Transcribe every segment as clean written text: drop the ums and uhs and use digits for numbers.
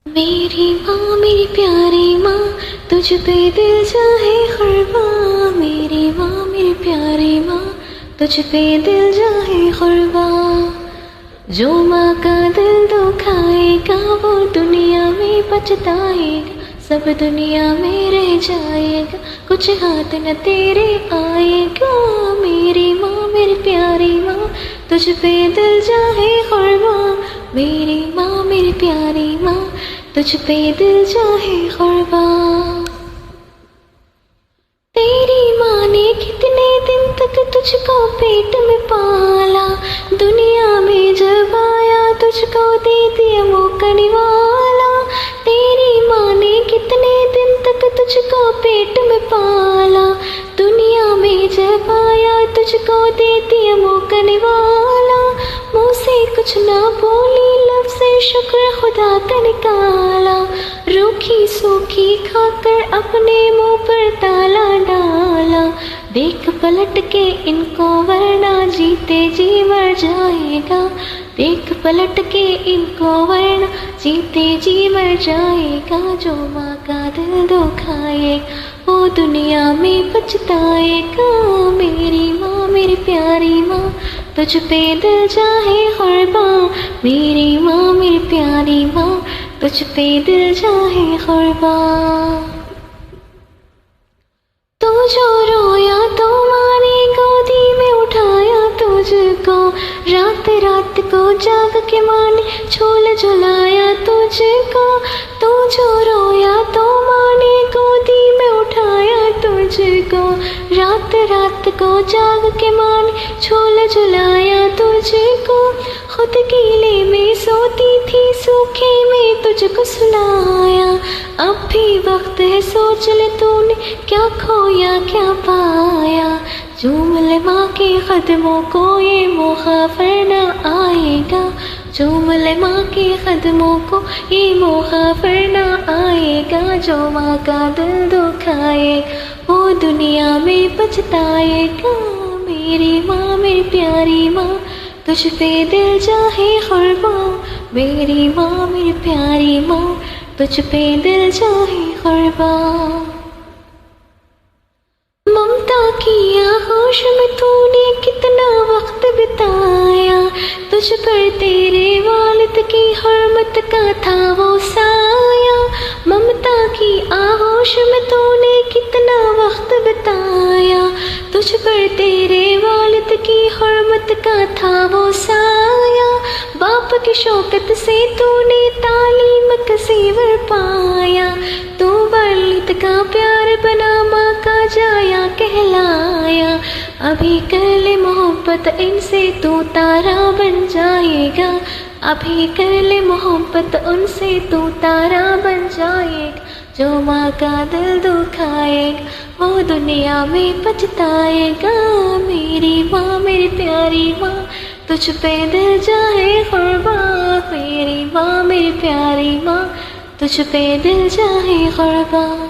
मेरी माँ मेरी प्यारी माँ, तुझ पे दिल जाए कुर्बान। मेरी माँ मेरी प्यारी माँ, तुझ पे दिल जाए कुर्बान। जो माँ का दिल दुखाएगा वो दुनिया में पछताएगा, सब दुनिया में रह जाएगा, कुछ हाथ न तेरे आएगा। मेरी माँ मेरी प्यारी माँ, तुझ पे दिल जाए कुर्बान। मेरी माँ मेरी प्यारी माँ, तुझ पे दिल जाए कुर्बान। तेरी माँ ने कितने दिन तक तुझको पेट में पाला, दुनिया में जब आया तुझको दे दिया मौका निवाला। तेरी माँ ने कितने दिन तक तुझको पेट में पाला, दुनिया में जब आया तुझको दे दिया मौका निवाला। मुँह से कुछ ना बोली, लब से शुक्र खुदा का निकाला। रूखी सूखी खाकर अपने मुंह पर ताला डाला। देख पलट के इनको वरना जीते जी मर जाएगा। देख पलट के इनको वरना जीते जी मर जाएगा। जो माँ का दिल दुखाएगा वो दुनिया में पछताएगा। मेरी माँ मेरी प्यारी माँ, तुझ पे दिल जाए कुर्बान। मेरी माँ मेरी प्यारी माँ, तुझ पे दिल जाए कुर्बान। तू जो रोया तो माँ ने गोदी में उठाया तुझको, रात रात को जाग के माँ ने झूल झुलाया तुझको। तू जो रोया तो माँ ने गोदी में उठाया तुझको, रात रात को जाग के माँ ने झूल झुलाया तुझको। खुद गीले में सोती थी सूखे में तुझको सुलाया। अब भी वक्त है सोच ले तूने क्या खोया क्या पाया। झूम ले माँ के कदमों को ये मौका फिर न आएगा। झूम ले माँ के कदमों को ये मौका फिर न आएगा। जो माँ का दिल दुखाए वो दुनिया में पछताएगा। मेरी माँ मेरी प्यारी माँ, तुझ पे दिल जाए कुर्बान। मेरी माँ मेरी प्यारी माँ, तुझ पे दिल जाए कुर्बान। ममता की आगोश में तूने कितना वक्त बिताया, तुझ पर तेरे वालिद की हुर्मत का था वो साया। ममता की आगोश में तूने कितना वक्त बिताया, तुझ पर तेरे वालिद की हुर्मत का था वो साया। बाप की शौकत से तूने तालीम का ज़ेवर पाया, तू वालिद का प्यार बना माँ का जाया कहलाया। अभी कर ले मोहब्बत इनसे तू तारा बन जाएगा। अभी कर ले मोहब्बत उनसे तू तारा बन जाएगा। जो माँ का दिल दुखाएगा वो दुनिया में पछताएगा। मेरी माँ मेरी प्यारी माँ, तुझ पे दिल जाए कुर्बान। मेरी माँ मेरी प्यारी माँ, तुझ पे दिल जाए कुर्बान।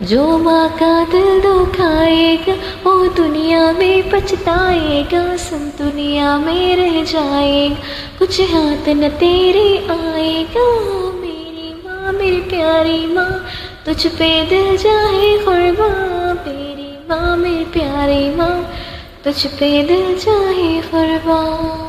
जो माँ का दिल दुखाएगा वो दुनिया में पछताएगा, सब दुनिया में रह जाएगा, कुछ हाथ न तेरे आएगा। मेरी माँ मेरी प्यारी माँ, तुझ पे दिल जाए कुर्बान। मेरी माँ मेरी प्यारी माँ, तुझ पे दिल जाए कुर्बान।